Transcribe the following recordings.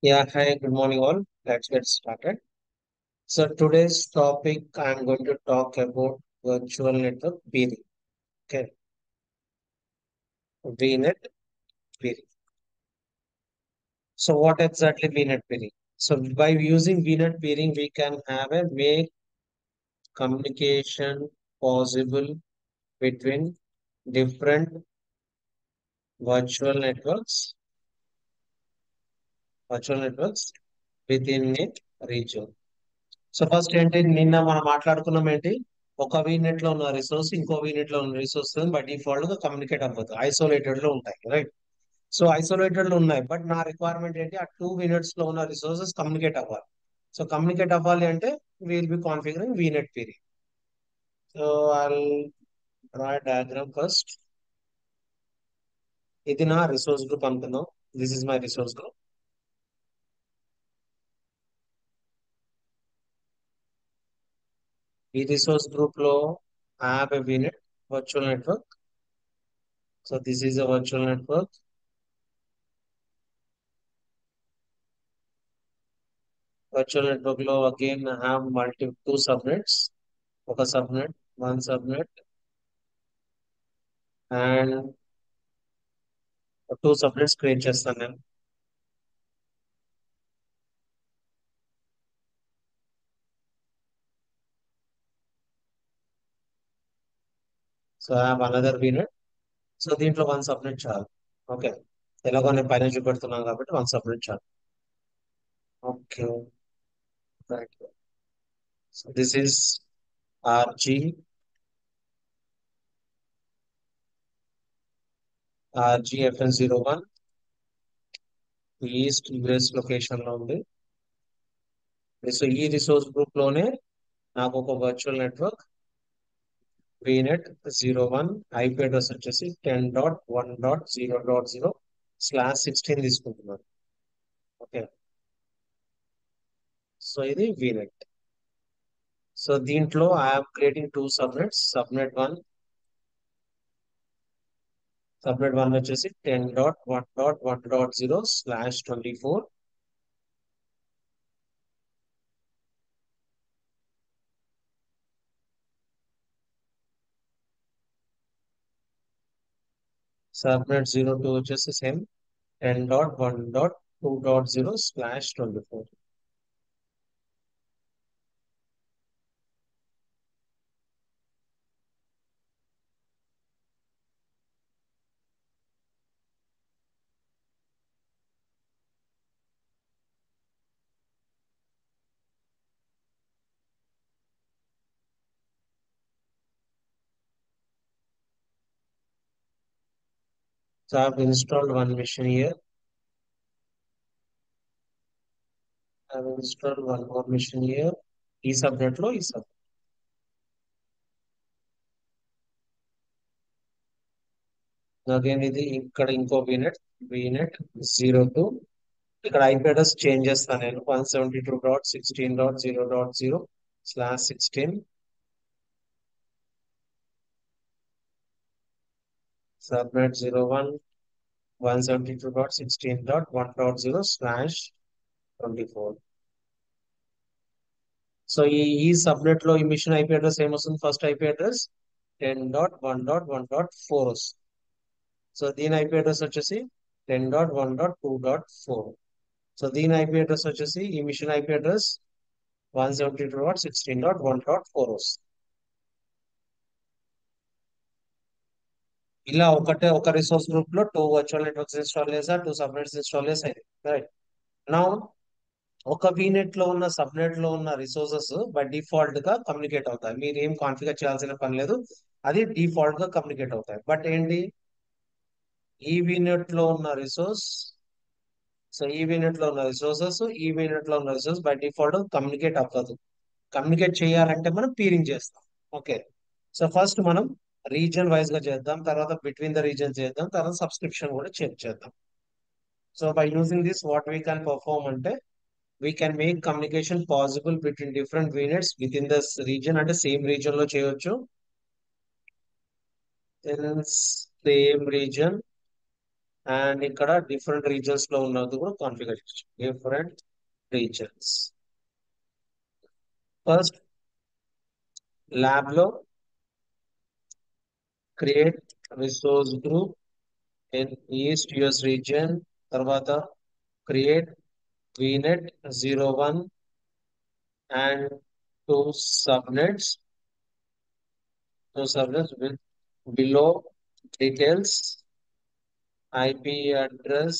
Yeah, hi, good morning all. Let's get started. So today's topic, I'm going to talk about virtual network peering. Okay, VNet peering. So what exactly VNet peering? So by using VNet peering, we can have a make communication possible between different virtual networks, virtual networks within a region. So first ఏంటి నిన్న మనం మాట్లాడుకున్నాం ఏంటి ఒక vignette లో ఉన్న resource ఇంకో vignette లో ఉన్న రిసోర్స్ బై డిఫాల్ట్ గా కమ్యూనికేట్ అవ్వదు ఐసోలేటెడ్ లో ఉంటాయి రైట్. సో ఐసోలేటెడ్ లో ఉన్నాయి బట్ నా రిక్వైర్మెంట్ ఏంటి ఆ టూ వీనెట్స్ లో ఉన్న రిసోర్సెస్ కమ్యూనికేట్ అవ్వాలి. సో కమ్యూనికేట్ అవ్వాలి అంటే will be configuring VNet period. So I draw diagram first. ఇది నా రిసోర్స్ గ్రూప్ అనుకుందాం. This is my resource group. ఈ రిసోర్స్ గ్రూప్ లో I have a VNet virtual network. So this is a virtual network. Virtual network లో again have two subnets, ఒక subnet, one subnet and two subnets create చేస్తాను నేను. So I have another VNet. So దీంట్లో one subnet చాలు. Okay, ఎలాగో నేను పైన చూపెడుతున్నాను కాబట్టి వన్ సబ్నెట్ చాలు. Okay, right. So this is RG RGFN 01 East US location లో ఉంది. సో ఈ రిసోర్స్ గ్రూప్ లోనే నాకు ఒక virtual network VNet 01 IP address వచ్చేసి 10.1.0.0/16 తీసుకుంటున్నాను. ఓకే, సో ఇది VNet. సో దీంట్లో I'm creating two subnets. Subnet one వచ్చేసి 10.1.1.0/24. సబ్నెట్ 02 వచ్చేసి same 10.1.2.0/24. So I've installed one machine here. I've installed one more machine here. ఈ సబ్నెట్ లో ఈ సబ్ అగైన్ ఇది ఇక్కడ ఇంకో VNet 02. ఇక్కడ ఐపీ అడ్రస్ చేంజ్ చేస్తాను నేను 172.16.0.0/16. సబ్నెట్ 01 172.16.1.0/24. సో ఈ సబ్నెట్ లో ఈ మిషన్ ఐపీ అడ్రస్ ఏమొస్తుంది? ఫస్ట్ ఐపీ అడ్రస్ 10.1.1.4 వస్తుంది. సో దీని ఐపీ అడ్రస్ వచ్చేసి 10.1.2.4. సో దీని ఐపీ అడ్రస్ వచ్చేసి ఈ మిషన్ ఐపీ అడ్రస్ 172.16.1.4 వస్తుంది. ఇలా ఒక రిసోర్స్ గ్రూప్ లో టూ వర్చువల్ నెట్వర్క్స్ ఇన్స్టాల్ చేసా, టూ సబ్నెట్స్ ఇన్స్టాల్ చేసా. రైట్. నా ఒక వీనెట్ లో ఉన్న సబ్నెట్ లో ఉన్న రిసోర్సెస్ బై డిఫాల్ట్ గా కమ్యూనికేట్ అవుతాయి. మీరు ఏం కాన్ఫిగర్ చేయాల్సిన పని లేదు, అది డిఫాల్ట్ గా కమ్యూనికేట్ అవుతాయి. బట్ ఏంటి, ఈ వీనెట్ లో ఉన్న రిసోర్స్ సో ఈ వీనెట్ లో ఉన్న రిసోర్సెస్ ఈ వీనెట్ లో ఉన్న రిసోర్స్ బై డిఫాల్ట్ కమ్యూనికేట్ అవ్వదు. కమ్యూనికేట్ చేయాలంటే మనం పీరింగ్ చేస్తాం. ఓకే, సో ఫస్ట్ మనం రీజన్ వైజ్ గా చేద్దాం, తర్వాత బిట్వీన్ ద రీజన్ చేద్దాం, తర్వాత సబ్స్క్రిప్షన్ కూడా చెక్ చేద్దాం. So by using this what we can perform అంటే we can make communication possible between different VNets within this region. అంటే సేమ్ రీజన్ లో చేయొచ్చు. in same region అండ్ ఇక్కడ డిఫరెంట్ రీజన్స్ లో ఉన్నది కూడా కాన్ఫిగర్ చేయొచ్చు. Different reasons. ఫస్ట్ ల్యాబ్ లో create resource group in east US region. తర్వాత create VNet 01 and two subnets with below details: IP address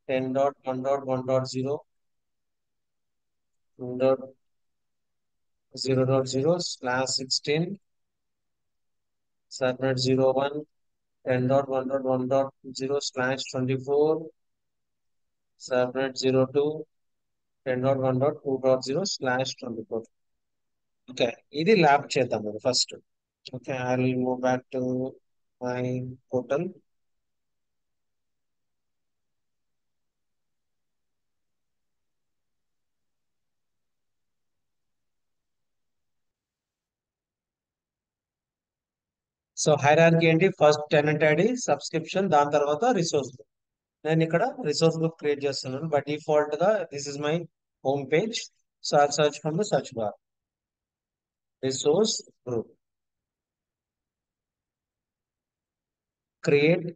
10.1.1.0.0.0/16, subnet 01 10.1.1.0/24, subnet 02 10.1.2.0/24. Okay, ఇది lab చేద్దాం మనం first. Okay, I will move back to my portal. So hierarchy ఏంటి? First tenant ID, subscription, దాని తర్వాత resource group. నేను ఇక్కడ resource group create చేస్తున్నాను. By default గా this is my home page. So I search from the search bar resource group, create.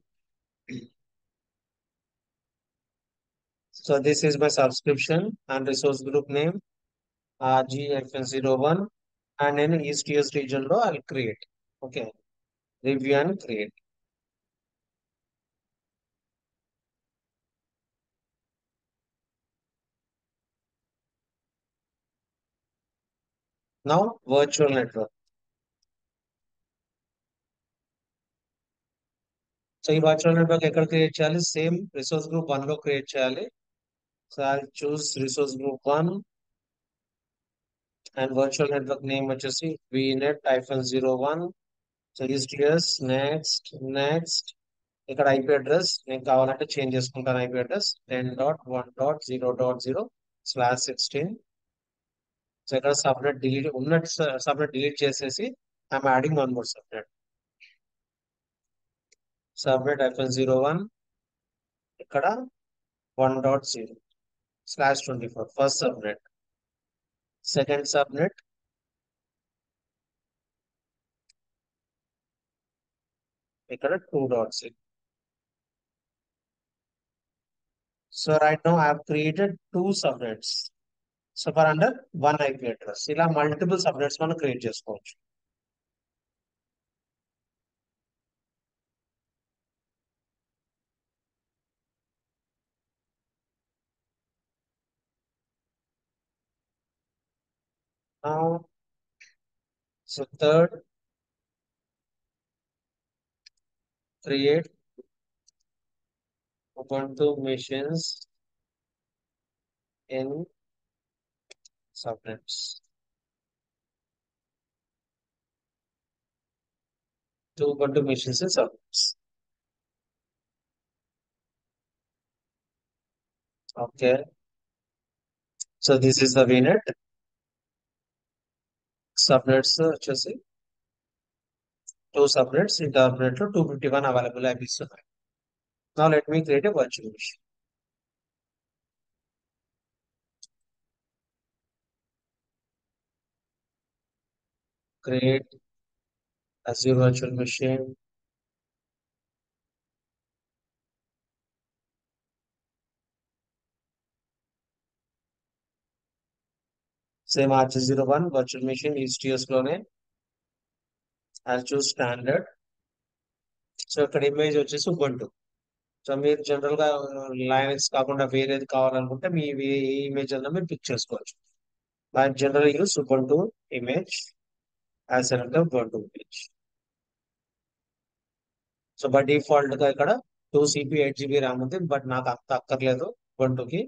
So this is my subscription and resource group name RGFN01, and in East US region lo I'll create. Okay, review and create. Now virtual network. So ఈ virtual network ఎక్కడ create చేయాలి? Same resource group 1 లో create చేయాలి. So I'll choose resource group 1 and virtual network name వచ్చేసి VNet-01. So East US, next. ఇక్కడ IP address నేను కావాలంటే change చేసుకుంటాను. IP address 10.1.0.0/16. సో ఇక్కడ సబ్నెట్ డిలీట్ ఉన్నట్టు సబ్నెట్ డిలీట్ చేసేసి I'm adding one more subnet 01 ఇక్కడ 1.0/24 ఫస్ట్ సబ్నెట్. సెకండ్ సబ్నెట్ ఇక్కడ 2.0. So right now I have created 2 subnets. So for under 1 IP address. ఇలా multiple subnets మనం create చేసుకోవచ్చు. Now, so third, create Ubuntu machines in subnets. Two Ubuntu machines in subnets. Okay. So this is the VNet. Subnets వచ్చేసి 2 subnets. Internet లో 251 available IPs ఉన్నాయి. Now let me create a virtual machine. Create Azure virtual machine. Same RJ01 virtual machine ESTS లోనే. I'll choose standard. So ఇక్కడ image వచ్చేసి Ubuntu. So మీరు general గా Linux కాకుండా వేరేది కావాలనుకుంటే మీ ఏ ఇమేజ్ అన్నా మీరు పిక్ చేసుకోవచ్చు. I generally use Ubuntu image as another Ubuntu image. So by default గా ఇక్కడ 2 CP 8 GB ర్యామ్ ఉంది. బట్ నాకు అంత అక్కర్లేదు. Ubuntuకి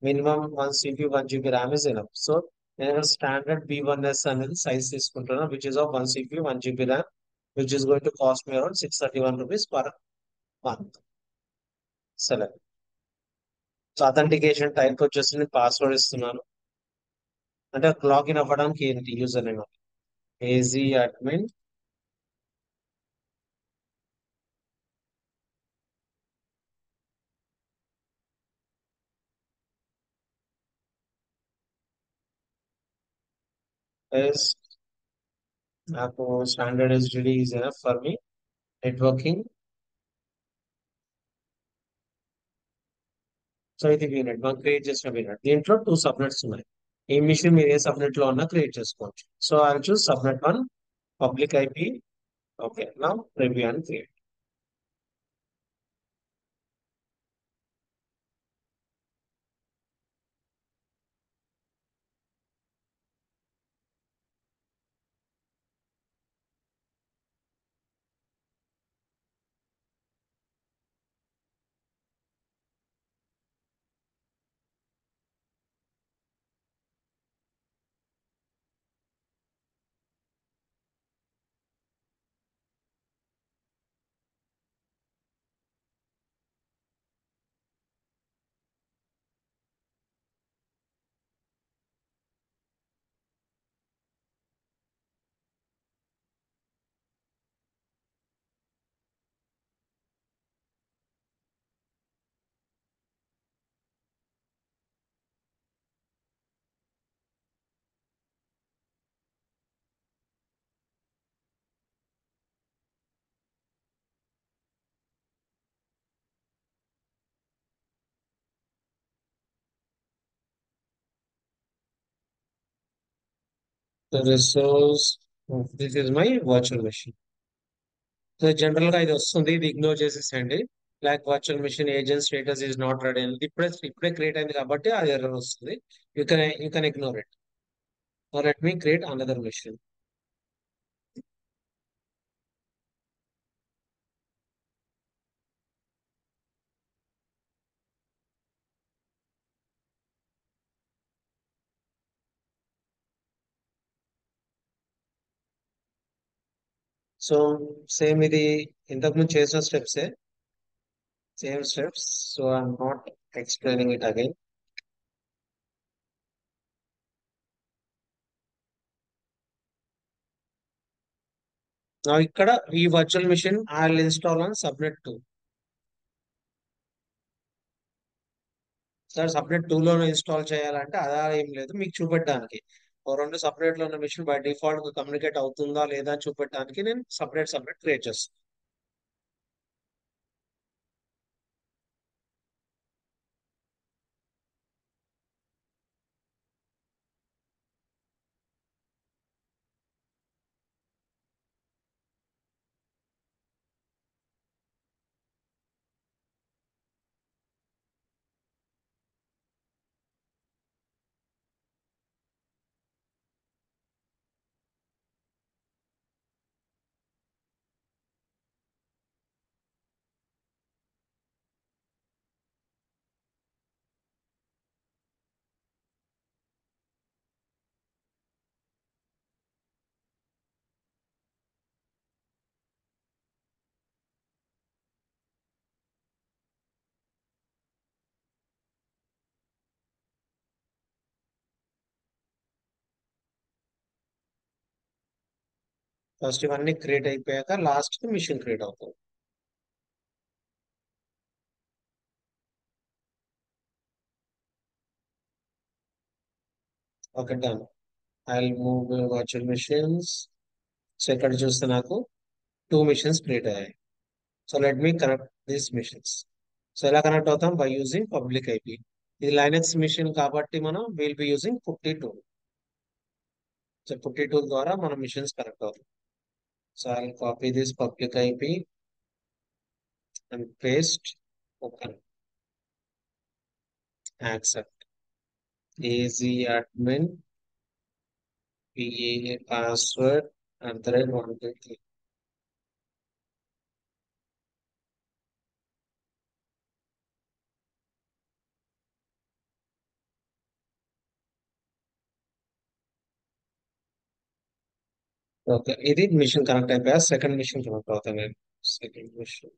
minimum 1 CP 1 GB RAM is enough. So నేను స్టాండర్డ్ B1S అనేది సైజ్ తీసుకుంటున్నాను, which is of 1 CP 1 GB RAM, which is going to cost me around 631 rupees per month. Select. So authentication type వచ్చేసి నేను password ఇస్తున్నాను. అంటే login అవ్వడానికి ఏంటి user name AZ admin is నాకు standard HDD is enough for me. Networking. So ఇది VNet మనం create చేసిన VNet. దీంట్లో టూ సబ్నెట్స్ ఉన్నాయి. ఈ మిషన్ మీరు ఏ సబ్నెట్ లో ఉన్నా క్రియేట్ చేసుకోవచ్చు. So I choose subnet one public IP. Okay నా review and create. The resource, this is my virtual machine. So general గా ఇది వస్తుంది, ఇది ఇగ్నోర్ చేసేసండి. Like virtual machine agent status is not ready అని ఇప్పుడే క్రియేట్ అయింది కాబట్టి అది ఎర్రర్ వస్తుంది. You can ignore it. Let me create another machine. So same ఇది ఇంతకు ముందు చేసిన స్టెప్సే, same steps. So I'm not explaining it again. నా ఇక్కడ ఈ virtual machine I will install on subnet 2. Sir subnet 2 లోనే ఇన్స్టాల్ చేయాలంటే అలా ఏం లేదు, మీకు చూపెట్టడానికి. ఓ రెండు సపరేట్ లో ఉన్న మిషన్ బై డిఫాల్ట్ కమ్యూనికేట్ అవుతుందా లేదా అని చూపెట్టడానికి నేను సపరేట్ క్రియేట్ చేస్తాను. ఫస్ట్ ఇవన్నీ క్రియేట్ అయిపోయాక లాస్ట్ కి మిషన్ క్రియేట్ అవుతుంది. Okay done. I will move virtual machines. So ఇక్కడ చూస్తే నాకు టూ మిషన్స్ క్రియేట్ అయ్యాయి. So let me connect these machines. So ఎలా కనెక్ట్ అవుతాం? By using public IP. ఇది లైనక్స్ మిషన్ కాబట్టి మనం విల్ బి యూజింగ్ 52. సో 52 ద్వారా మన మిషన్స్ కనెక్ట్ అవుతాం. So I copy this public IP and paste. Open. Accept. Easy admin. PA password. And then 123. Okay ఇది machine connect అయిపోయా. Second machine connect అవుతాను నేను. సెకండ్ మిషన్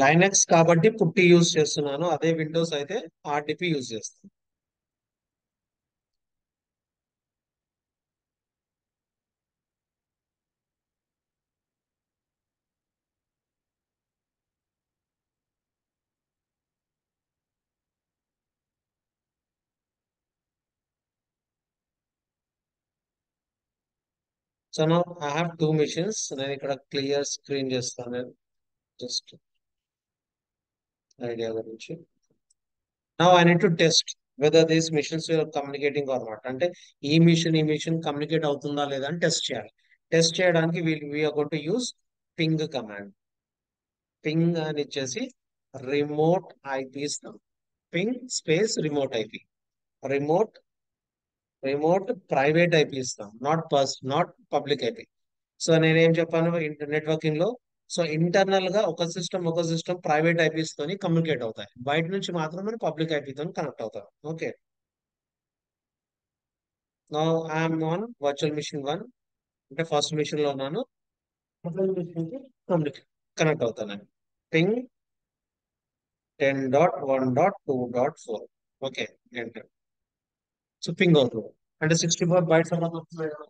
లైనక్స్ కాబట్టి పుట్టి use చేస్తున్నాను. అదే విండోస్ అయితే RDP యూజ్ చేస్తాను. So now I have two machines. నేను ఇక్కడ క్లియర్ స్క్రీన్ చేస్తాను. నేను జస్ట్ ఐడియా గురించి. Now I need to test whether these machines communicating or not. అంటే ఈ మిషన్ కమ్యూనికేట్ అవుతుందా లేదా అని టెస్ట్ చేయాలి. టెస్ట్ చేయడానికి we're going to use ping command. Ping అని ఇచ్చేసి రిమోట్ ఐపీ ఇస్తాం. Ping space remote IP. Remote remote private IP ఇస్తాం, నాట్ పబ్లిక్ ఐపీ. సో నేనేం చెప్పాను నెట్వర్కింగ్ లో. సో ఇంటర్నల్ గా ఒక సిస్టమ్ ప్రైవేట్ ఐపీస్ తోని కమ్యూనికేట్ అవుతాయి. బయట నుంచి మాత్రమే పబ్లిక్ ఐపీ తోని కనెక్ట్ అవుతారు. Okay. Now I'm on virtual machine 1. అంటే ఫస్ట్ మిషన్ లో ఉన్నాను. వర్చువల్ మిషన్ కి కమ్యూనికేట్ కనెక్ట్ అవుతాను. Ping 10.1.2.4. Okay. Enter. So ping అవుతుంది. అంటే 64 బైట్స్ అలా వస్తున్నాయి కదా.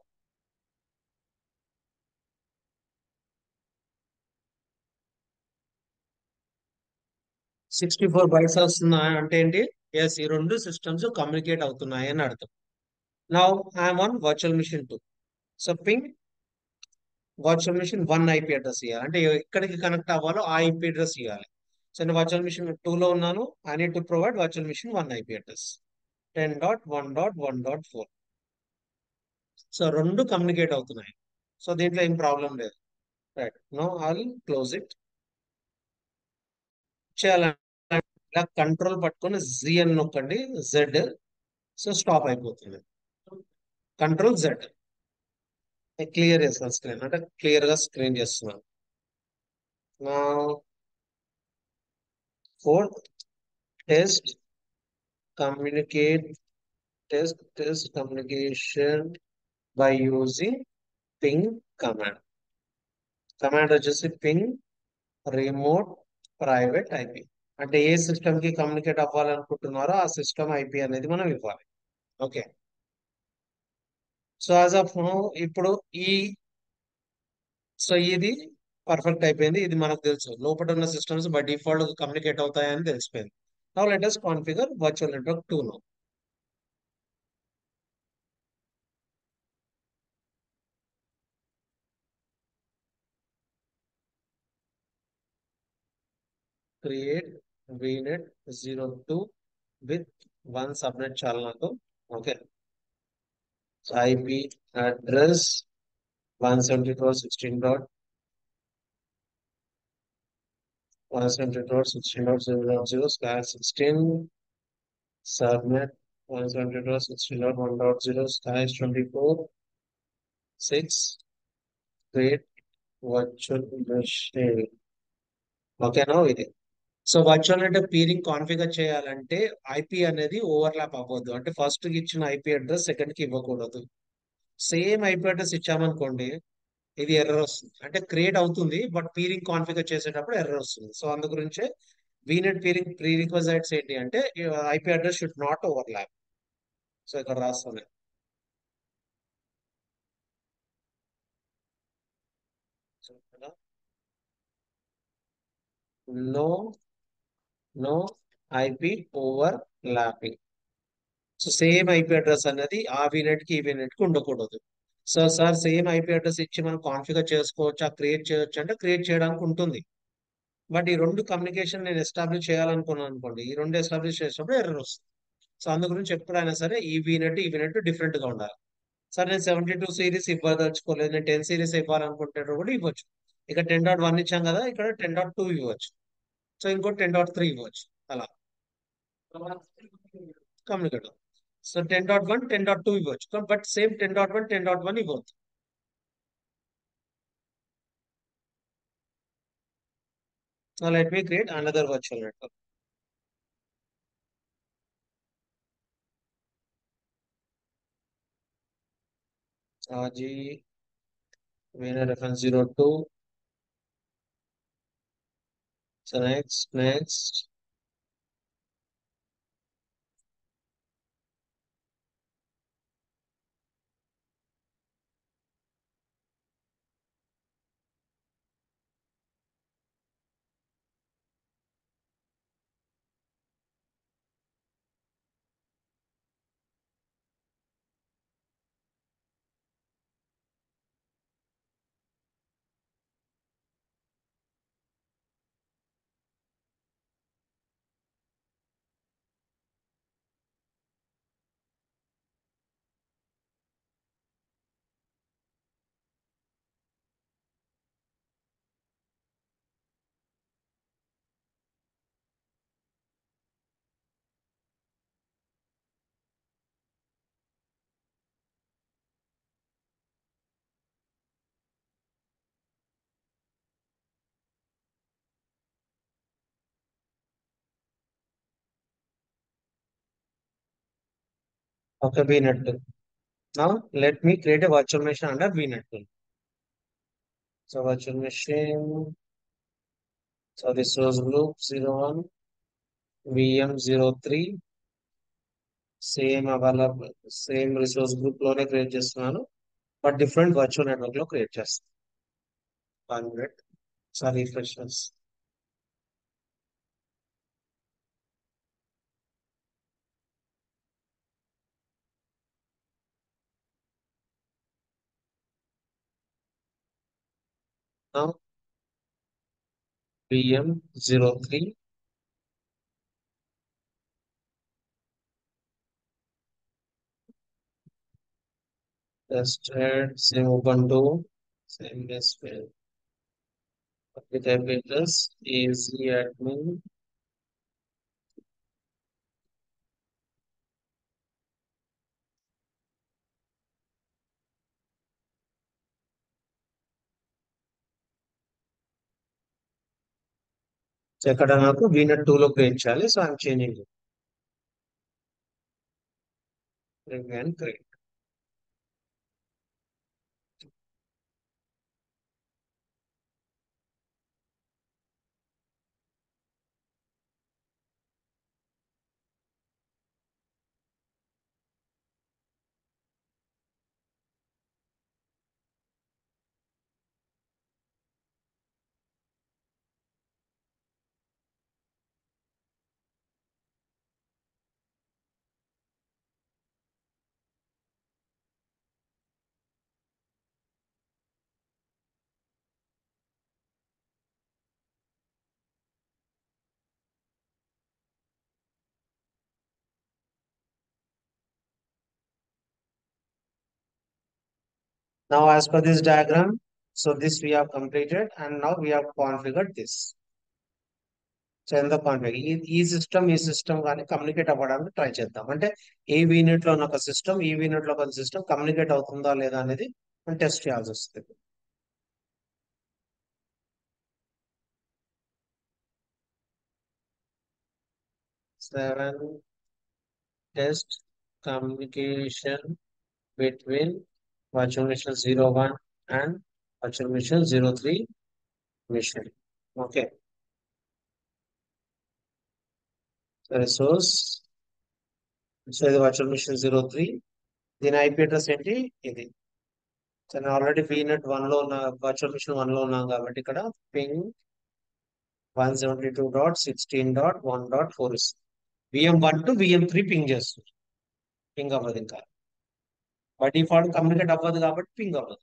64 బైట్స్ వస్తున్నాయి అంటే ఏంటి? ఎస్, ఈ రెండు సిస్టమ్స్ కమ్యూనికేట్ అవుతున్నాయి అని అర్థం. Now I'm on virtual machine 2. So ping virtual machine 1 IP address ఇవ్వాలి. అంటే ఎక్కడికి కనెక్ట్ అవ్వాలో ఆ ఐపీ అడ్రస్ ఇవ్వాలి. సో నేను వర్చువల్ మిషన్ 2 లో ఉన్నాను. I need to provide virtual machine 1 IP address 10.1.1.4. So రెండు కమ్యూనికేట్ అవుతున్నాయి. సో దీంట్లో ఏం ప్రాబ్లం లేదు. Right. Now I'll close it. చేయాలంటే ఇలా కంట్రోల్ పట్టుకొని జి అని నొక్కండి. జెడ్. సో స్టాప్ అయిపోతుంది. Control Z. క్లియర్ చేస్తాను స్క్రీన్. అంటే క్లియర్ గా స్క్రీన్ చేస్తున్నాను. నా four test communicate test communication by using ping command. Command వచ్చేసి పింగ్ రిమోట్ ప్రైవేట్ ఐపీ. అంటే ఏ సిస్టమ్ కి కమ్యూనికేట్ అవ్వాలనుకుంటున్నారో ఆ సిస్టమ్ ఐపీ అనేది మనం ఇవ్వాలి. Okay. So as of now ఇప్పుడు ఈ సో ఇది పర్ఫెక్ట్ అయిపోయింది. ఇది మనకు తెలుసు లోపల ఉన్న సిస్టమ్స్ బై డిఫాల్ట్ కమ్యూనికేట్ అవుతాయని తెలిసిపోయింది. Now let us configure virtual network 2 now. Create vnet 02 with one subnet చాలు నాకు. Okay. So IP address 172.16.172.16.0.0/16 subnet 172.16.1.0/24 6 create virtual machine. ఓకేనా ఇది. సో వర్చువల్ అంటే పీరింగ్ కాన్ఫిగర్ చేయాలంటే ఐపీ అనేది ఓవర్లాప్ అవ్వద్దు. అంటే ఫస్ట్ కి ఇచ్చిన ఐపీ అడ్రస్ సెకండ్ కి ఇవ్వకూడదు. సేమ్ ఐపీ అడ్రస్ ఇచ్చామనుకోండి, ఇది ఎర్రర్ వస్తుంది. అంటే క్రియేట్ అవుతుంది బట్ పీరింగ్ కాన్ఫిగర్ చేసేటప్పుడు ఎర్రర్ వస్తుంది. సో అందు గురించే వీనెట్ పీరింగ్ ప్రీ రిక్వైజైట్స్ ఏంటి అంటే IP address should not overlap. So ఇక్కడ రాస్తాను. No no IP overlapping. So same IP address అనేది ఆ వీనెట్ కి ఈ వీనెట్ కి ఉండకూడదు. So sir same IP address ఇచ్చి మనం కాన్ఫిగర్ చేసుకోవచ్చా, క్రియేట్ చేయొచ్చు అంటే క్రియేట్ చేయడానికి ఉంటుంది. బట్ ఈ రెండు కమ్యూనికేషన్ నేను ఎస్టాబ్లిష్ చేయాలనుకున్నాను అనుకోండి, ఈ రెండు ఎస్టాబ్లిష్ చేసినప్పుడు ఎర్రర్ వస్తుంది. సో అందు గురించి ఎప్పుడైనా సరే ఈ వీనెట్ డిఫరెంట్ గా ఉండాలి. సార్ నేను 72 సిరీస్ ఇవ్వదలుచుకోలేదు, నేను 10 సిరీస్ ఇవ్వాలనుకుంటే కూడా ఇవ్వచ్చు. ఇక 10.1 ఇచ్చాం కదా, ఇక్కడ 10.2 ఇవ్వచ్చు. సో ఇంకో 10.3 ఇవ్వచ్చు. అలా కమ్యూనికేట్. సో 10.1 10.2 ఇవ్వచ్చు బట్ సేమ్ 10.1 10.1 ఇవ్వద్దు. So let me create another virtual network. జీ వీనర్ reference 02. So next Okay, VNet tool. Now let me create a virtual machine under VNet tool. So virtual machine. So resource group 01, VM03, same available, same resource group లోనే create చేస్తున్నాను, but different virtual network లో create చేస్తాను. 1 minute. Sorry, refreshers. VM03 tested, same Ubuntu, same Nesfell. With IP address easy admin. So ఇక్కడ నాకు VNet 2 లో create చేయాలి. So I'm changing and create. Now, as per this diagram, so this we have completed, and now we have configured this. So ఎంత configure ఈ system కానీ communicate అవ్వడానికి try చేద్దాం. అంటే ఏ యూనిట్ లో ఉన్న ఒక సిస్టమ్, ఈ యూనిట్ లో ఒక సిస్టమ్ కమ్యూనికేట్ అవుతుందా లేదా అనేది మనం టెస్ట్ చేయాల్సి వస్తుంది. 7 test communication between virtual machine 01 and virtual machine 03 machine. Okay. Resource. So ఇది వర్చువల్ మిషన్ 03. దీని ఐపీ అడ్రస్ ఏంటి? ఇది. సో నేను ఆల్రెడీ VNet 1 లో ఉన్న, వర్చువల్ మిషన్ 1 లో ఉన్నాం కాబట్టి ఇక్కడ పింగ్ 172.16.1.4 ఇస్తుంది. VM1 టు VM3 పింగ్ చేస్తుంది. పింగ్ అవ్వదు ఇంకా. బై డిఫాల్ట్ కమ్యూనికేట్ అవ్వదు కాబట్టి పింగ్ అవ్వదు.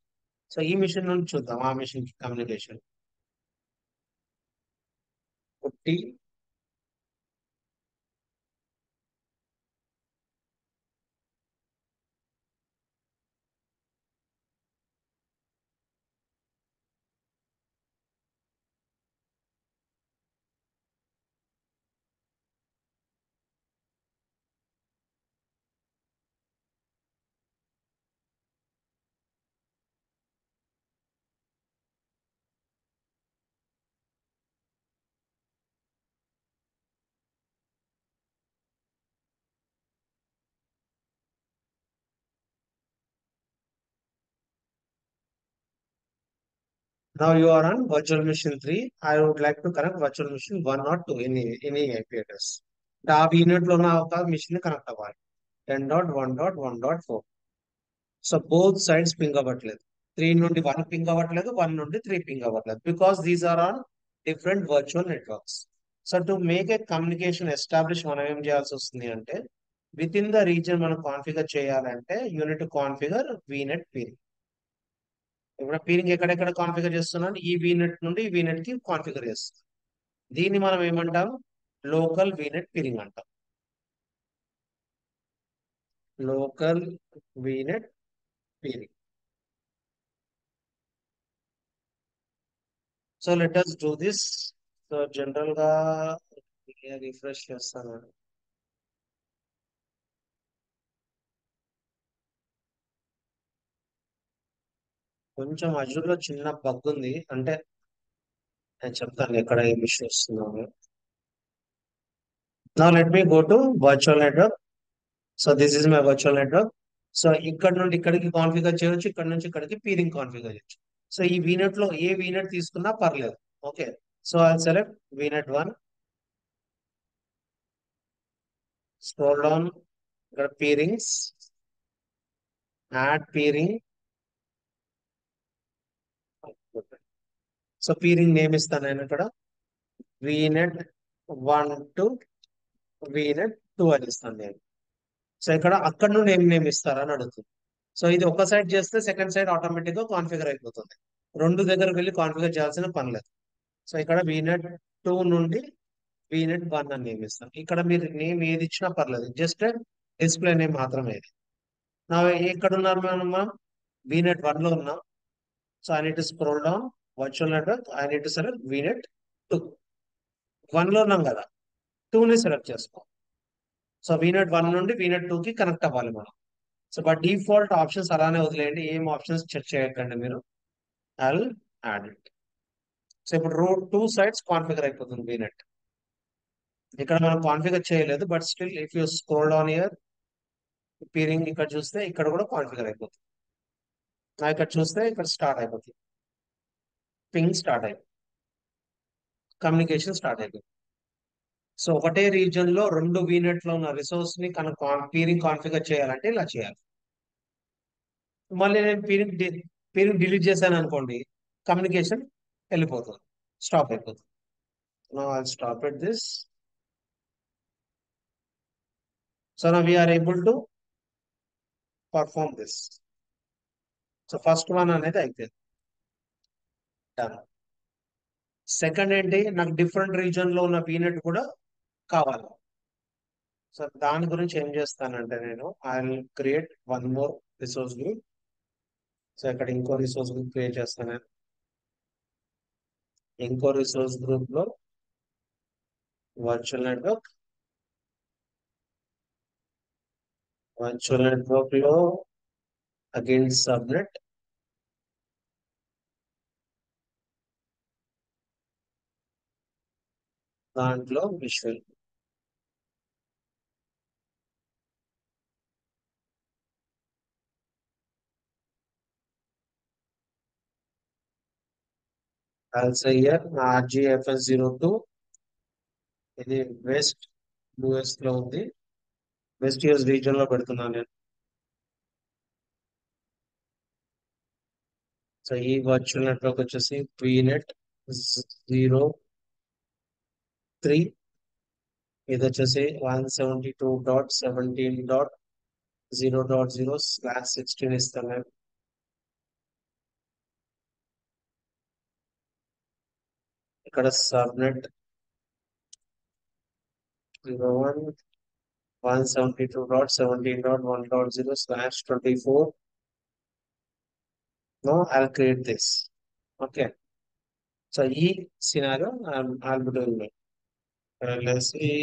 సో ఈ మిషన్ నుంచి చూద్దాం ఆ machine communication. 50. Now you are on virtual machine 3. I would like to connect virtual machine 1 or 2, any IP address. ఆ యూనిట్ లో ఉన్న ఒక మిషన్ కనెక్ట్ అవ్వాలి. 10.1.1.4. సో బోత్ సైడ్స్ పింగ్ అవ్వట్లేదు. 3 నుండి 1 పింగ్ అవ్వట్లేదు, 1 నుండి 3 పింగ్ అవ్వట్లేదు, because these are on different virtual networks. So to make a communication establish మనం ఏం చేయాల్సి వస్తుంది అంటే, విత్ ఇన్ ద రీజన్ మనం కాన్ఫిగర్ చేయాలంటే యూనిట్ కాన్ఫిగర్ VNet పీరింగ్. ఇప్పుడు పీరింగ్ ఎక్కడెక్కడ కాన్ఫిగర్ చేస్తున్నాను, ఈ VNet నుండి ఈ VNet కి కాన్ఫిగర్ చేస్తున్నాను. దీన్ని మనం ఏమంటాం? లోకల్ VNet పీరింగ్ అంటాం. Local VNet peering. So let us do this. So general గా రిఫ్రెష్ చేస్తాను. కొంచెం అజూర్ లో చిన్న బగ్ ఉంది, అంటే నేను చెప్తాను ఎక్కడ ఏం ఇష్యూ వస్తుందో. నా let me go to virtual network so this is my virtual network. So ఇక్కడ నుండి ఇక్కడికి కాన్ఫిగర్ చేయొచ్చు, ఇక్కడ నుంచి ఇక్కడికి పీరింగ్ కాన్ఫిగర్ చేయొచ్చు. సో ఈ వీనెట్ లో ఏ వీనెట్ తీసుకున్నా పర్లేదు. Okay. So I select VNet 1, scroll down, ఇక్కడ peerings, add peering. So peering name ఇస్తాను నేను ఇక్కడ వీనెట్ 1 టు వీనెట్ 2 అని ఇస్తాను నేను. సో ఇక్కడ అక్కడ నుండి ఏం నేమ్ ఇస్తారని అడుగుతుంది. సో ఇది ఒక సైడ్ చేస్తే సెకండ్ సైడ్ ఆటోమేటిక్ గా కాన్ఫిగర్ అయిపోతుంది. రెండు దగ్గరకు వెళ్ళి కాన్ఫిగర్ చేయాల్సిన పని లేదు. సో ఇక్కడ వీనెట్ 2 నుండి వీనెట్ 1 అని నేమ్ ఇస్తాం. ఇక్కడ మీరు నేమ్ ఏది ఇచ్చినా పర్లేదు, జస్ట్ డిస్ప్లే నేమ్ మాత్రమే ఇది. నా ఎక్కడ ఉన్నారు మనం వీనెట్ 1 లో ఉన్నాం. So I need to scroll down, virtual network, I need to select vignette 2. 1 లో ఉన్నాం కదా, 2 ని సెలెక్ట్ చేసుకో. సో వీనెట్ 1 నుండి వీనెట్ 2 కి కనెక్ట్ అవ్వాలి మనం. సో బట్ డిఫాల్ట్ ఆప్షన్స్ అలానే వదిలేయండి, ఏం ఆప్షన్స్ చెక్ చేయకండి మీరు. I'll add it. సో ఇప్పుడు టూ సైడ్స్ కాన్ఫిగర్ అయిపోతుంది వీనెట్. ఇక్కడ మనం కాన్ఫిగర్ చేయలేదు, but still if you scroll down here, peering ఇక్కడ చూస్తే ఇక్కడ కూడా కాన్ఫిగర్ అయిపోతుంది. ఇక్కడ చూస్తే ఇక్కడ స్టార్ట్ అయిపోతుంది, పింగ్ స్టార్ట్ అయిపోతుంది, కమ్యూనికేషన్ స్టార్ట్ అయిపోతుంది. సో ఒకటే రీజన్ లో రెండు వీనెట్ లో ఉన్న రిసోర్స్ ని పీరింగ్ కాన్ఫిగర్ చేయాలంటే ఇలా చేయాలి. మళ్ళీ నేను పీరింగ్ డిలీట్ చేశాను అనుకోండి, కమ్యూనికేషన్ వెళ్ళిపోతుంది, స్టాప్ అయిపోతుంది. Now I'll stop at this. So now we are able to perform this. So first one అనేది అయిపోయింది, డన్. సెకండ్ ఏంటి, నాకు డిఫరెంట్ రీజన్ లో ఉన్న వీనెట్ కూడా కావాలి. సో దాని గురించి ఏం చేస్తానంటే నేను I create one more resource group. So ఇక్కడ ఇంకో రిసోర్స్ గ్రూప్ క్రియేట్ చేస్తాను. ఇంకో రిసోర్స్ గ్రూప్ లో వర్చువల్ నెట్వర్క్, వర్చువల్ నెట్వర్క్ లో అగైన్ సబ్నెట్, దాంట్లో విజువల్. ఆల్సో హియర్ RGFS02, ఇది వెస్ట్ యుఎస్ లో ఉంది, వెస్ట్ యుఎస్ రీజన్ లో పెడుతున్నాను నేను. సో ఈ వర్చువల్ నెట్వర్క్ వచ్చేసి వీనెట్ 03, ఇది వచ్చేసి 172.17.0.0/16 ఇస్తాను నేను. ఇక్కడ subnet 172.17.1.0/24. No, I'll create this. Okay. So ఈ scenario I'll be doing it. Let's see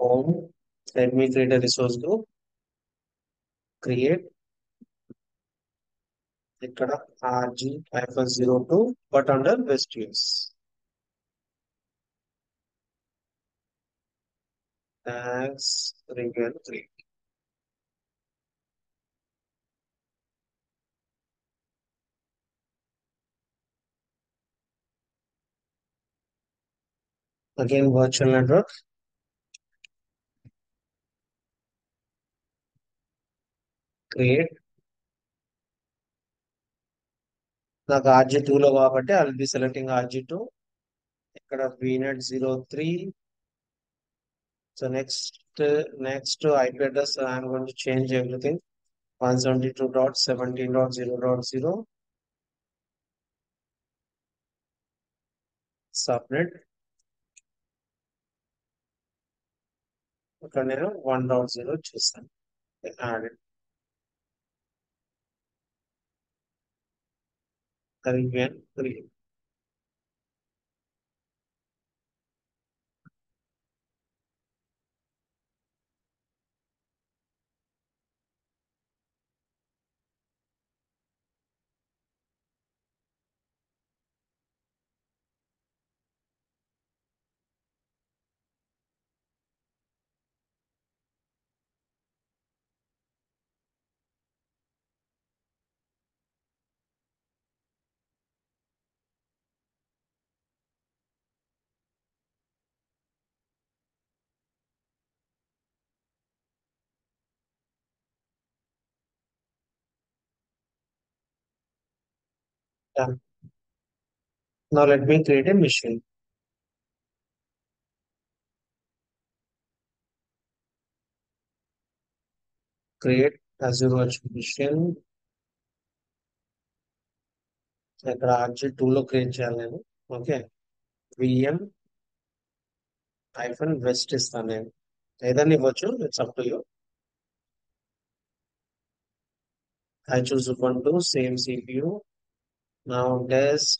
home. Let me create a resource group. Create. ఇక్కడ RG-02 but under West US. Thanks. Review and create. Again, virtual network. Create. నాకు RG2 లో కాబట్టి I'll be selecting RG2. ఇక్కడ VNet 03. So next IP address I'm going to change everything. 172.17.0.0 subnet. ఇక్కడ నేను 1.0 చేస్తాను. Add it. Again, create. Done. Now let me create a machine. Create Azure Virtual Machine. ఇక్కడ RG2 లో create చేయాలి నేను. Okay. VM -west ఇస్తాను నేను. ఏదైనా ఇవ్వచ్చు. It's up to you. I choose Ubuntu, same CPU. Now desk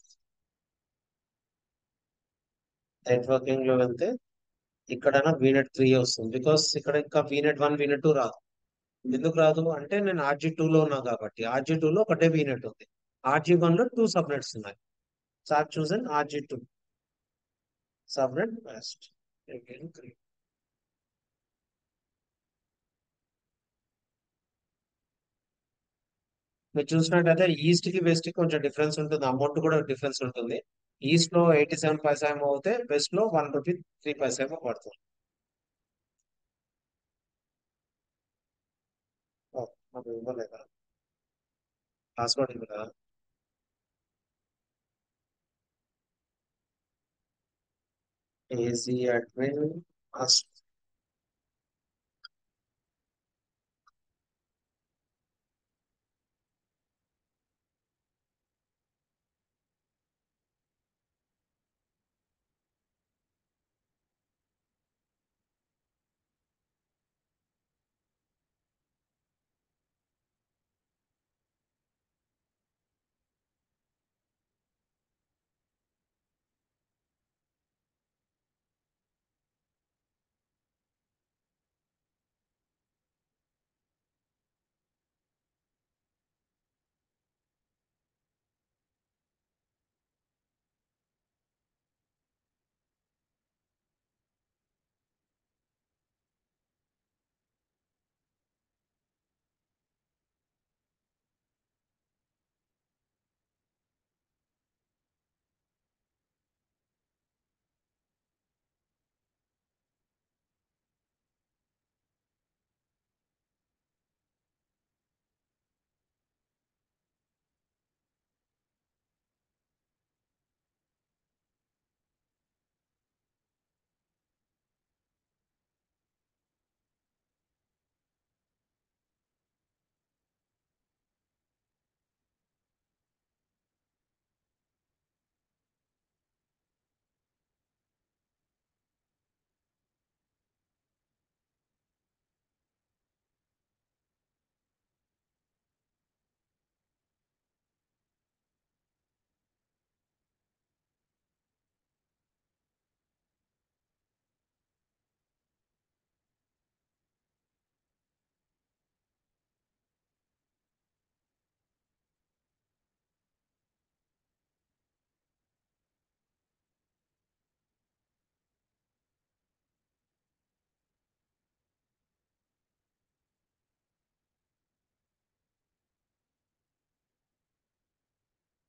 networking లో వెళ్తే ఇక్కడ VNet 3 వస్తుంది. బికాస్ ఇక్కడ ఇంకా VNet 1 VNet 2 రాదు. ఎందుకు రాదు అంటే నేను RG2 లో ఉన్నా కాబట్టి. RG2 లో ఒకటే VNet ఉంది. RG1 లో 2 సబ్నెట్స్ ఉన్నాయి. So I've chosen RG2 subnet west. Again create. మీరు చూసినట్టయితే ఈస్ట్ కి వెస్ట్ కి కొంచెం డిఫరెన్స్ ఉంటుంది. అమౌంట్ కూడా డిఫరెన్స్ ఉంటుంది. ఈస్ట్ లో 87 పైసా ఏమో అవుతే వెస్ట్ లో 1 రూపీ 3 పైసా ఏమో పడుతుంది. ఓ, నాకు ఇవ్వలేదా? పాస్వర్డ్ ఇవ్వలేదా? AG admin.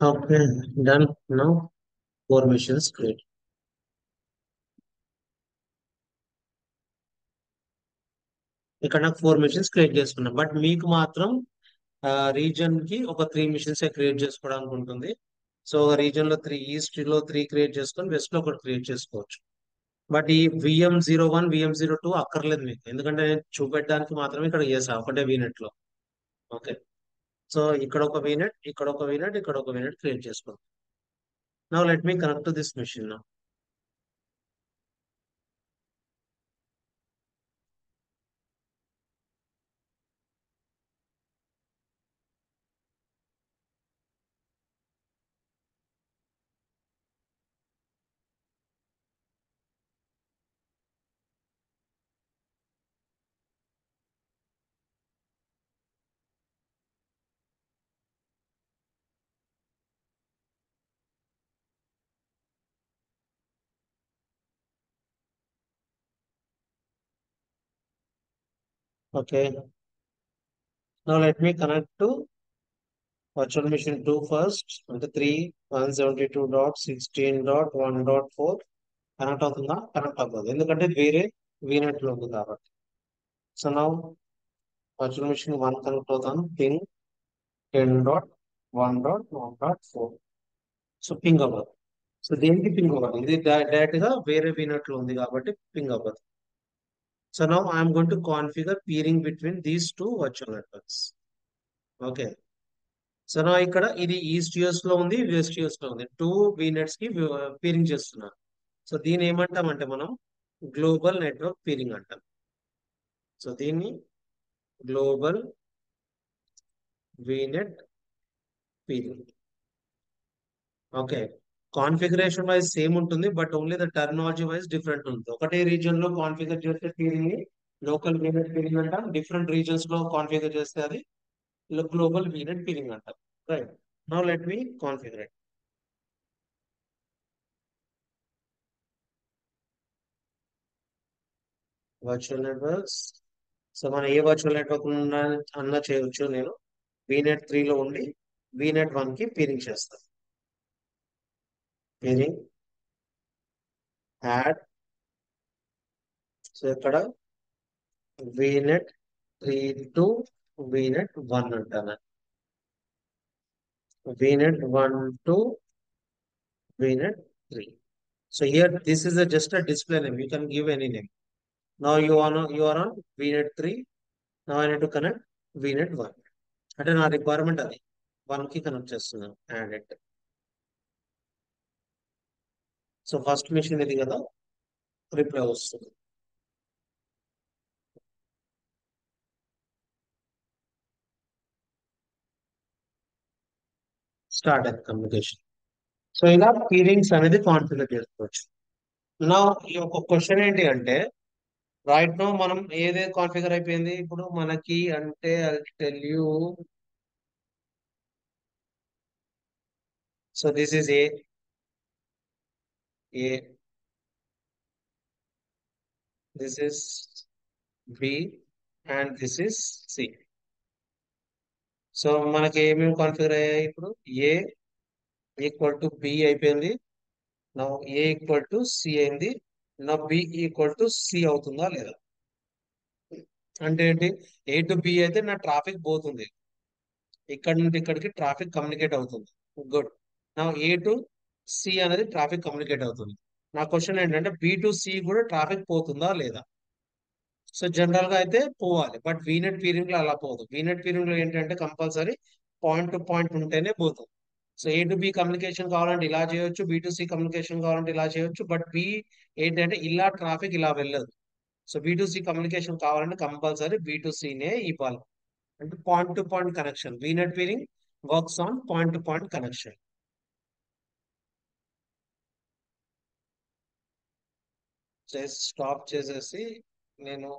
Okay, done. Now 4 machines create. ఇక్కడ నాకు 4 మిషన్స్ క్రియేట్ చేసుకున్నా. బట్ మీకు మాత్రం రీజన్ కి ఒక 3 మిషన్స్ క్రియేట్ చేసుకోవడానికి ఉంటుంది. సో రీజన్ లో 3, ఈస్ట్ లో 3 క్రియేట్ చేసుకొని వెస్ట్ లో ఒకటి క్రియేట్ చేసుకోవచ్చు. బట్ ఈ VM01 VM02 అక్కర్లేదు మీకు, ఎందుకంటే నేను చూపెట్టడానికి మాత్రమే ఇక్కడ చేసా ఒకటే వీనెట్ లో. ఓకే. సో ఇక్కడ ఒక వీనెట్, ఇక్కడ ఒక వీనెట్, ఇక్కడ ఒక వీనెట్ క్రియేట్ చేసుకోండి. Now let me connect to this machine now. Okay. Now let me connect to virtual machine 2 first. అంటే 3 172.16.1.4 కనెక్ట్ అవుతుందా? కనెక్ట్ అవ్వదు, ఎందుకంటే వేరే వీనెట్ లో ఉంది కాబట్టి. So now virtual machine 1 connect అవుతాను. పిన్ 10.1.1.4. సో పింగ్ అవ్వదు. సో దేనికి పింగ్ అవ్వదు, ఇది డైరెక్ట్ గా వేరే వినట్లు ఉంది కాబట్టి పింగ్ అవ్వదు. So now I'm going to configure peering between these two virtual networks. Okay. So నా ఇక్కడ ఇది ఈస్ట్ యూఎస్ లో ఉంది, వెస్ట్ యూఎస్ లో ఉంది, టూ వీనెట్స్ కి పీరింగ్ చేస్తున్నాను. సో దీన్ని ఏమంటామంటే మనం గ్లోబల్ నెట్వర్క్ పీరింగ్ అంటాం. సో దీన్ని global VNet peering. Okay. Configuration wise same ఉంటుంది, but only the terminology wise different ఉంటుంది. ఒకటే రీజన్ లో కాన్ఫిగర్ చేస్తే పీరింగ్ ని లోకల్ వీనెట్ పీరింగ్ అంటాం, డిఫరెంట్ రీజన్స్ లో కాన్ఫిగర్ చేస్తే అది గ్లోబల్ వీనెట్ పీరింగ్ అంటాం. Right. Now let me configure it. Virtual networks. So మనం ఏ వర్చువల్ నెట్వర్క్ అన్నా చేయొచ్చు. నేను వీనెట్ 3 లో ఉండి వీనెట్ 1 కి పీరింగ్ చేస్తాను. Peering add. సో ఇక్కడ వీనెట్ 3 టు వీనెట్ 1 అంటాను. VNet 1 to VNet 3. So here this is just a display name. You can give any name. Now you are on VNet 3. Now I need to connect VNet 1. అంటే నా requirement అది 1 కి connect చేస్తున్నాను. Add it. So first machine ఇది కదా, reply వస్తుంది. Start అయింది communication. So ఇలా పీరింగ్స్ అనేది కాన్ఫిగర్ చేసుకోవచ్చు. నా ఈ ఒక క్వశ్చన్ ఏంటి అంటే, రైట్ నో మనం ఏదే కాన్ఫిగర్ అయిపోయింది ఇప్పుడు మనకి అంటే, I tell you. So this is a, this is B, and this is C. So మనకి ఏమేమి కాన్ఫిగర్ అయ్యాయి ఇప్పుడు? ఏ ఈక్వల్ టు బి అయిపోయింది. నా ఏ ఈక్వల్ టు సి అయింది. నా బి ఈక్వల్ టు సి అవుతుందా లేదా? అంటే ఏంటి? ఏ టు బి అయితే నా ట్రాఫిక్ పోతుంది, ఇక్కడ నుండి ఇక్కడికి ట్రాఫిక్ కమ్యూనికేట్ అవుతుంది. గుడ్. నా ఏ టు సి అనేది ట్రాఫిక్ కమ్యూనికేట్ అవుతుంది. నా క్వశ్చన్ ఏంటంటే బి టు సి కూడా ట్రాఫిక్ పోతుందా లేదా? సో జనరల్ గా అయితే పోవాలి, బట్ వీనెట్ పీరింగ్ లో అలా పోదు. వీనెట్ పీరింగ్ లో ఏంటంటే కంపల్సరీ పాయింట్ టు పాయింట్ ఉంటేనే పోతుంది. So A to be communication కావాలంటే ఇలా చేయొచ్చు, బి టు సి కమ్యూనికేషన్ కావాలంటే ఇలా చేయొచ్చు, బట్ బి ఏంటంటే ఇలా ట్రాఫిక్ ఇలా వెళ్ళదు. So B to C communication కావాలంటే కంపల్సరీ బి టు సినే ఇవ్వాలి. అంటే point to point connection. VNet peering works on point to point connection. Stop చేసేసి నేను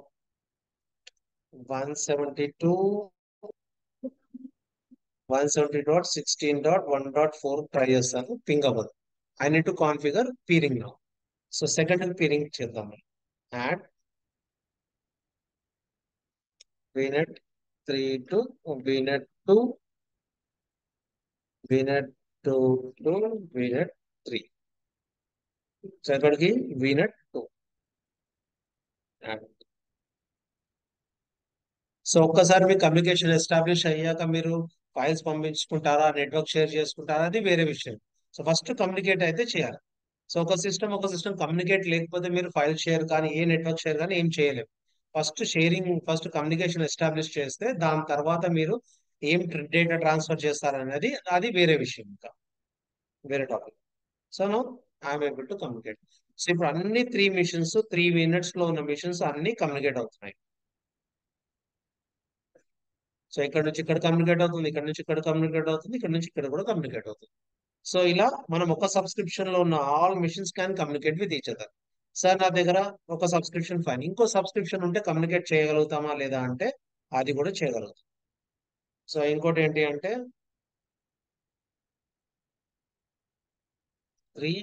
172 170.16.1.4 ట్రై చేస్తాను, పింగ్ అవ్వదు. I need to configure peering now. So second peering చేద్దాం. Add VNet 3 to VNet 2, VNet 2 to VNet 3. So ఎక్కడికి? VNet 2. Add. So ఒక్కసారి మీ communication establish అయ్యాక మీరు ఫైల్స్ పంపించుకుంటారా, నెట్వర్క్ షేర్ చేసుకుంటారా, అది వేరే విషయం. సో ఫస్ట్ కమ్యూనికేట్ అయితే చేయాలి. సో ఒక సిస్టమ్ కమ్యూనికేట్ లేకపోతే మీరు ఫైల్ షేర్ కానీ ఏ నెట్వర్క్ షేర్ కానీ ఏం చేయలేము. ఫస్ట్ కమ్యూనికేషన్ ఎస్టాబ్లిష్ చేస్తే దాని తర్వాత మీరు ఏం డేటా ట్రాన్స్ఫర్ చేస్తారనేది అది వేరే విషయం, ఇంకా వేరే topic. So now I'm able to communicate. So ఇప్పుడు అన్ని 3 మిషన్స్ 3 మినిట్స్ లో ఉన్న మిషన్స్ అన్ని కమ్యూనికేట్ అవుతున్నాయి. సో ఇక్కడ నుంచి ఇక్కడ కమ్యూనికేట్ అవుతుంది, ఇక్కడ నుంచి ఇక్కడ కమ్యూనికేట్ అవుతుంది, ఇక్కడ నుంచి ఇక్కడ కూడా కమ్యూనికేట్ అవుతుంది. సో ఇలా మనం ఒక సబ్స్క్రిప్షన్ లో ఉన్న all machines can communicate with each other. Sir నా దగ్గర ఒక సబ్స్క్రిప్షన్ ఫైన్, ఇంకో సబ్స్క్రిప్షన్ ఉంటే కమ్యూనికేట్ చేయగలుగుతామా లేదా అంటే అది కూడా చేయగలుగుతాం. సో ఇంకోటి ఏంటి అంటే 3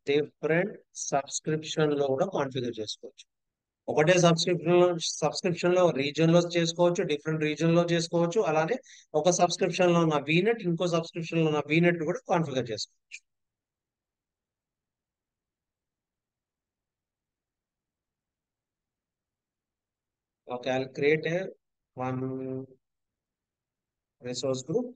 డిఫరెంట్ సబ్స్క్రిప్షన్ లో కూడా కాన్ఫిగర్ చేసుకోవచ్చు. ఒకటే సబ్స్క్రిప్షన్ లో రీజన్ లో చేసుకోవచ్చు, డిఫరెంట్ రీజన్ లో చేసుకోవచ్చు. అలానే ఒక సబ్స్క్రిప్షన్ లో ఉన్న వీనెట్ ఇంకో సబ్స్క్రిప్షన్ లో ఉన్న వీనెట్ కూడా కాన్ఫిగర్ చేసుకోవచ్చు. Okay, I create one resource group.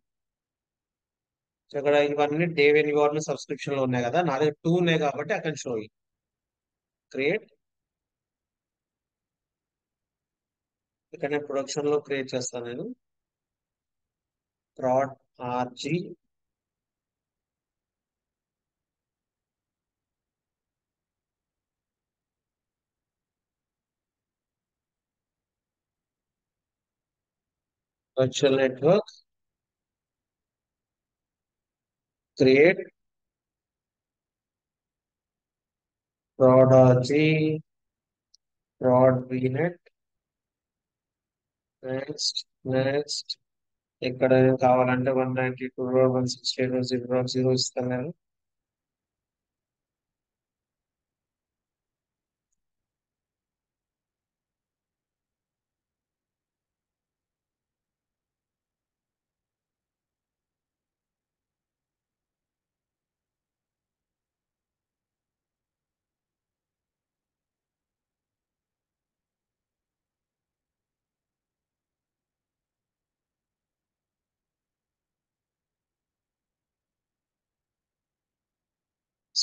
So ఇక్కడ ఇవన్నీ డే వెన్ యువర్ సబ్స్క్రిప్షన్ లో ఉన్నాయి కదా, నా దగ్గర టూ ఉన్నాయి కాబట్టి I can show you. Create. ఇక్కడ నేను ప్రొడక్షన్ లో క్రియేట్ చేస్తాను నేను. prod rg virtual network create prod rg prod vnet. Next ఇక్కడ కావాలంటే 192.168.0.0 ఇస్తాను నేను.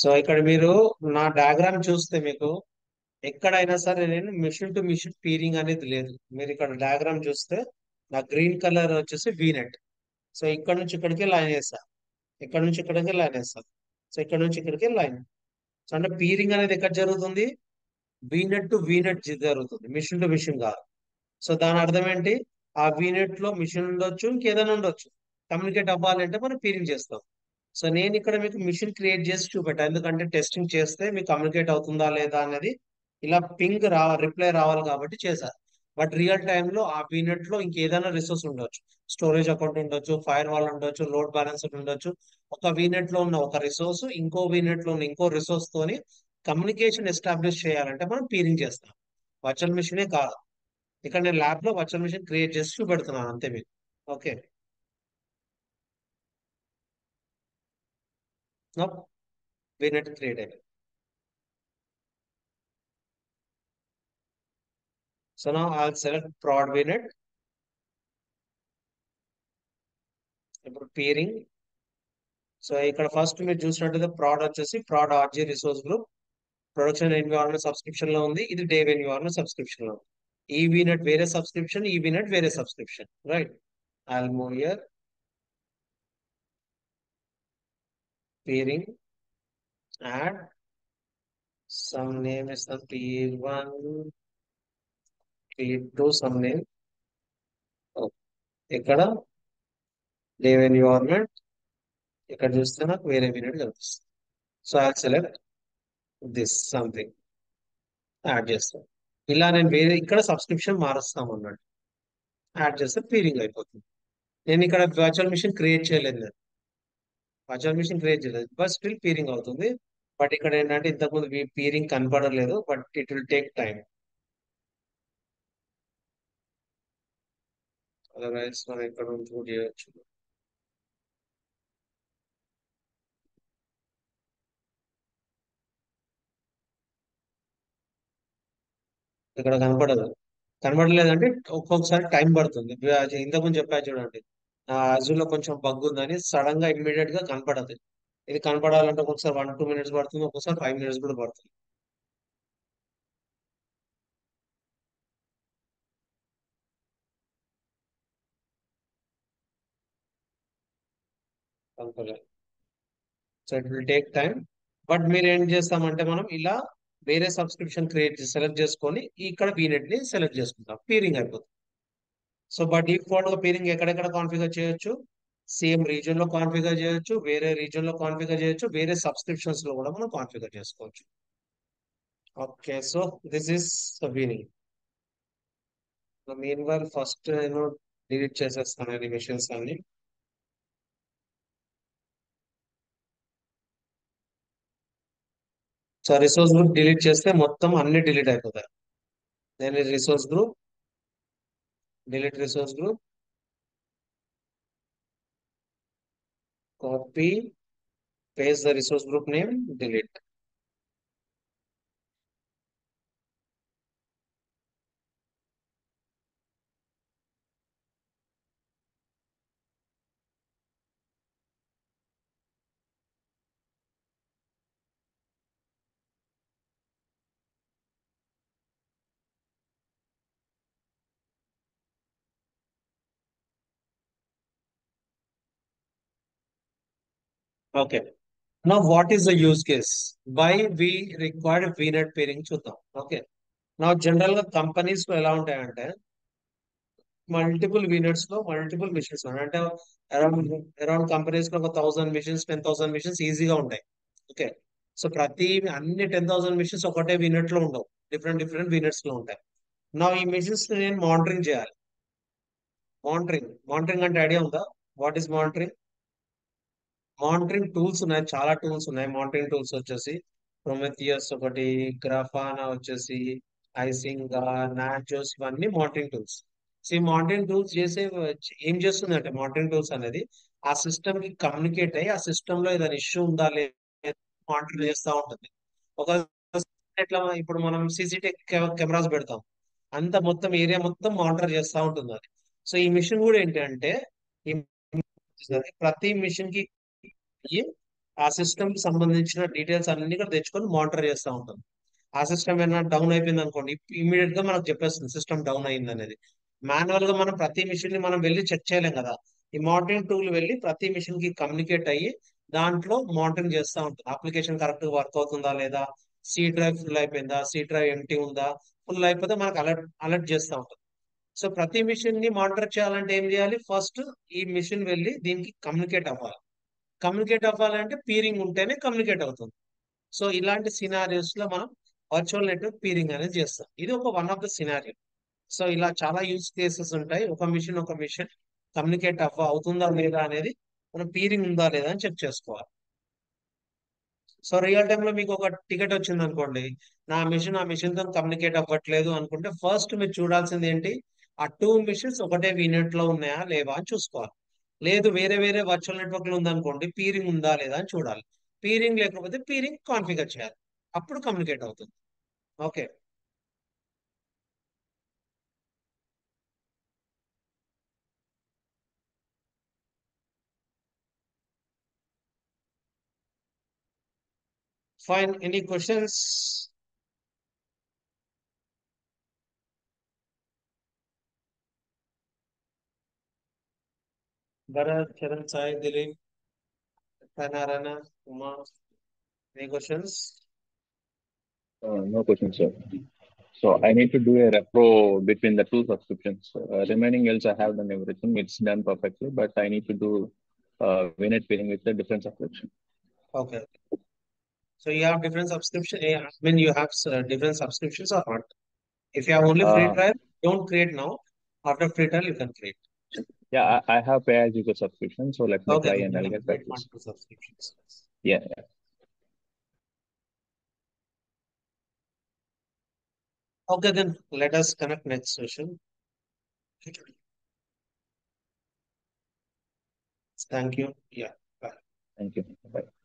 సో ఇక్కడ మీరు నా డయాగ్రామ్ చూస్తే మీకు ఎక్కడైనా సరే నేను మిషన్ టు మిషన్ పీరింగ్ అనేది లేదు. మీరు ఇక్కడ డయాగ్రామ్ చూస్తే నా గ్రీన్ కలర్ వచ్చేసి వీనెట్. సో ఇక్కడ నుంచి ఇక్కడికి లైన్ వేస్తా, ఇక్కడ నుంచి ఇక్కడికి లైన్ వేస్తా, సో ఇక్కడ నుంచి ఇక్కడికి లైన్. సో అంటే పీరింగ్ అనేది ఎక్కడ జరుగుతుంది? వీనెట్ టు వీనెట్ జరుగుతుంది, మిషన్ టు మిషన్ కాదు. సో దాని అర్థం ఏంటి? ఆ వీనెట్ లో మిషన్ ఉండొచ్చు, ఇంకేదైనా ఉండొచ్చు. కమ్యూనికేట్ అవ్వాలంటే మనం పీరింగ్ చేస్తాం. సో నేను ఇక్కడ మీకు మిషన్ క్రియేట్ చేసి చూపెట్టా, ఎందుకంటే టెస్టింగ్ చేస్తే మీకు కమ్యూనికేట్ అవుతుందా లేదా అనేది ఇలా పింగ్ రిప్లై రావాలి కాబట్టి చేశారు. బట్ రియల్ టైంలో ఆ పీనట్ లో ఇంకేదైనా రిసోర్స్ ఉండొచ్చు, స్టోరేజ్ అకౌంట్ ఉండొచ్చు, ఫైర్ వాల్ ఉండొచ్చు, లోడ్ బ్యాలెన్సర్ ఉండొచ్చు. ఒక వీనెట్ లో ఉన్న ఒక రిసోర్స్ ఇంకో వీనెట్ లో ఉన్న ఇంకో రిసోర్స్ తోని కమ్యూనికేషన్ ఎస్టాబ్లిష్ చేయాలంటే మనం పీరింగ్ చేస్తాం. వర్చువల్ మిషనే కాదు. ఇక్కడ నేను ల్యాబ్ లో వర్చువల్ మిషన్ క్రియేట్ చేసి చూపెడుతున్నాను అంతే మీకు. ఓకే. వీనెట్ క్రియేట్ అయిపోయింది. సో నా I'll select prod VNet. ఇప్పుడు పీరింగ్. సో ఇక్కడ ఫస్ట్ మీరు చూసినట్టు ప్రాడ్ వచ్చేసి prod RG resource group production environment subscription లో ఉంది. ఇది డే ఎన్విరాన్మెంట్ సబ్స్క్రిప్షన్ లో ఉంది. ఈ వీనెట్ వేరే సబ్స్క్రిప్షన్, ఈ వీనెట్ వేరే subscription. Right. I'll move here. Peering. Add some name is the P1, P2 some name. ఇక్కడ డే ఎన్విరాన్మెంట్. ఇక్కడ చూస్తే నాకు వేరే వీనెట్ కనిపిస్తుంది. So I select this something, add చేస్తాను. ఇలా నేను వేరే ఇక్కడ సబ్స్క్రిప్షన్ మారుస్తాం అన్నట్టు. యాడ్ చేస్తే పీరింగ్ అయిపోతుంది. నేను ఇక్కడ వర్చువల్ మిషన్ క్రియేట్ చేయలేదు, నేను వర్చువల్ మిషన్ క్రియేట్ చేయలేదు, బట్ స్టిల్ పీరింగ్ అవుతుంది. బట్ ఇక్కడ ఏంటంటే ఇంతకుముందు పీరింగ్ కనపడలేదు, but it will take time. Otherwise మనం ఇక్కడ నుంచి కూడా చేయొచ్చు. ఇక్కడ కనపడదు. కనపడలేదంటే ఒక్కొక్కసారి టైం పడుతుంది. అది ఇంతకుముందు చెప్పా చూడండి, అజూర్ లో కొంచెం బగ్ ఉందని సడన్ గా ఇమ్మీడియట్ గా కనపడదు. ఇది కనపడాలంటే ఒక్కొక్కసారి 1-2 మినిట్స్ పడుతుంది, ఒక్కొక్కసారి 5 మినిట్స్ కూడా పడుతుంది. కనపడలేదు. So it will take time. But మీరు ఏం చేస్తామంటే మనం ఇలా వేరే సబ్స్క్రిప్షన్ క్రియేట్ సెలెక్ట్ చేసుకొని ఇక్కడ వీనెట్ ని సెలెక్ట్ చేసుకుంటాం, పీరింగ్ అయిపోతుంది. సో బై డిఫాల్ట్ గా పీరింగ్ ఎక్కడెక్కడ కాన్ఫిగర్ చేయొచ్చు? సేమ్ రీజన్ లో కాన్ఫిగర్ చేయొచ్చు, వేరే రీజన్ లో కాన్ఫిగర్ చేయొచ్చు, వేరే సబ్స్క్రిప్షన్స్ లో కూడా మనం కాన్ఫిగర్ చేసుకోవచ్చు. Okay. So this is weaning. Mean while first నేను డిలీట్ చేసేస్తాను ఈ మిషన్స్ అన్ని. సో రిసోర్స్ గ్రూప్ డిలీట్ చేస్తే మొత్తం అన్ని డిలీట్ అయిపోతాయి. నేను resource group delete, resource group copy, paste the resource group name, delete. Okay. Now what is the use case why we required VNet peering చూద్దాం. Okay. నా general గా companies లో ఎలా ఉంటాయంటే మల్టిపుల్ వీనెట్స్ లో మల్టిపుల్ మిషన్స్ ఉన్నాయి. అంటే around around companies లో ఒక 1000 మిషన్స్ 10,000 మిషన్స్ ఈజీగా ఉంటాయి. ఓకే. సో అన్ని 10,000 మిషన్స్ ఒకటే వీనెట్ లో ఉండవు. డిఫరెంట్ డిఫరెంట్ వీనెట్స్ లో ఉంటాయి. నా ఈ మిషన్స్ నేను మానిటరింగ్ చేయాలి. మానిటరింగ్ అంటే ఐడియా ఉందా? What is monitoring? Monitoring tools ఉన్నాయి, చాలా టూల్స్ ఉన్నాయి. మానిటరింగ్ టూల్స్ వచ్చేసి ప్రొమెథియస్ ఒకటి, గ్రాఫానా వచ్చేసి, ఐసింగా, నాచోస్, ఇవన్నీ మానిటరింగ్ టూల్స్. సో ఈ మానిటరింగ్ టూల్స్ ఏం చేస్తుందంటే మానిటరింగ్ టూల్స్ అనేది ఆ సిస్టమ్ కి కమ్యూనికేట్ అయ్యి ఆ సిస్టమ్ లో ఏదైనా ఇష్యూ ఉందా లేదా మానిటర్ చేస్తూ ఉంటుంది. ఒక ఎట్లా ఇప్పుడు మనం సీసీటీవీ కెమెరాస్ పెడతాం, అంత మొత్తం ఏరియా మొత్తం మానిటర్ చేస్తూ ఉంటుంది అది. సో ఈ మిషన్ కూడా ఏంటంటే ఈ ప్రతి మిషన్ కి అయ్యి ఆ సిస్టమ్ కి సంబంధించిన డీటెయిల్స్ అన్ని కూడా తెచ్చుకొని మానిటర్ చేస్తూ ఉంటుంది. ఆ సిస్టమ్ ఏమైనా డౌన్ అయిపోయింది అనుకోండి, ఇమీడియట్ గా మనకు చెప్పేస్తుంది సిస్టమ్ డౌన్ అయింది అనేది. మాన్యువల్ గా మనం ప్రతి మిషన్ ని మనం వెళ్ళి చెక్ చేయలేం కదా. ఈ మానిటరింగ్ టూల్ వెళ్ళి ప్రతి మిషన్ కి కమ్యూనికేట్ అయ్యి దాంట్లో మానిటరింగ్ చేస్తూ ఉంటుంది. అప్లికేషన్ కరెక్ట్ గా వర్క్ అవుతుందా లేదా, సి డ్రైవ్ ఫుల్ అయిపోయిందా, సి డ్రైవ్ ఎంటీ ఉందా, ఫుల్ అయిపోతే మనకు అలర్ట్ అలర్ట్ చేస్తూ ఉంటుంది. సో ప్రతి మిషన్ ని మానిటర్ చేయాలంటే ఏం చేయాలి? ఫస్ట్ ఈ మిషన్ వెళ్ళి దీనికి కమ్యూనికేట్ అవ్వాలి. కమ్యూనికేట్ అవ్వాలంటే పీరింగ్ ఉంటేనే కమ్యూనికేట్ అవుతుంది. సో ఇలాంటి సినారియోస్ లో మనం వర్చువల్ నెట్వర్క్ పీరింగ్ అనేది చేస్తాం. ఇది one of the scenario. So ఇలా చాలా యూజ్ కేసెస్ ఉంటాయి. ఒక మిషన్ కమ్యూనికేట్ అవుతుందా లేదా అనేది మనం పీరింగ్ ఉందా లేదా అని చెక్ చేసుకోవాలి. సో రియల్ టైమ్ లో మీకు ఒక టికెట్ వచ్చింది అనుకోండి, ఆ మిషన్ తో కమ్యూనికేట్ అవ్వట్లేదు అనుకుంటే ఫస్ట్ మీరు చూడాల్సింది ఏంటి? ఆ టూ మిషన్స్ ఒకటే వీనెట్ లో ఉన్నాయా లేవా అని చూసుకోవాలి. లేదు వేరే వేరే వర్చువల్ నెట్వర్క్ లో ఉందనుకోండి, పీరింగ్ ఉందా లేదా అని చూడాలి. పీరింగ్ లేకపోతే పీరింగ్ కాన్ఫిగర్ చేయాలి. అప్పుడు కమ్యూనికేట్ అవుతుంది. Okay. Fine. Any questions? Bharat, Charan, Sai, Dilip, Narayana, Uma, any questions? No questions, sir. So I need to do a repro between the two subscriptions. Remaining else I have done everything. It's done perfectly, but I need to do VNet pairing with a different subscription. Okay. So you have different subscription. I mean, you have different subscriptions or not? If you have only free Uh, trial, don't create now. After free trial, you can create. yeah, I have pay as you go subscription. So let me Okay, try then and you I'll can get back create to you. multiple subscriptions. Yeah. Okay, then let us connect next session. Thank you. Yeah. Bye. Thank you. Bye.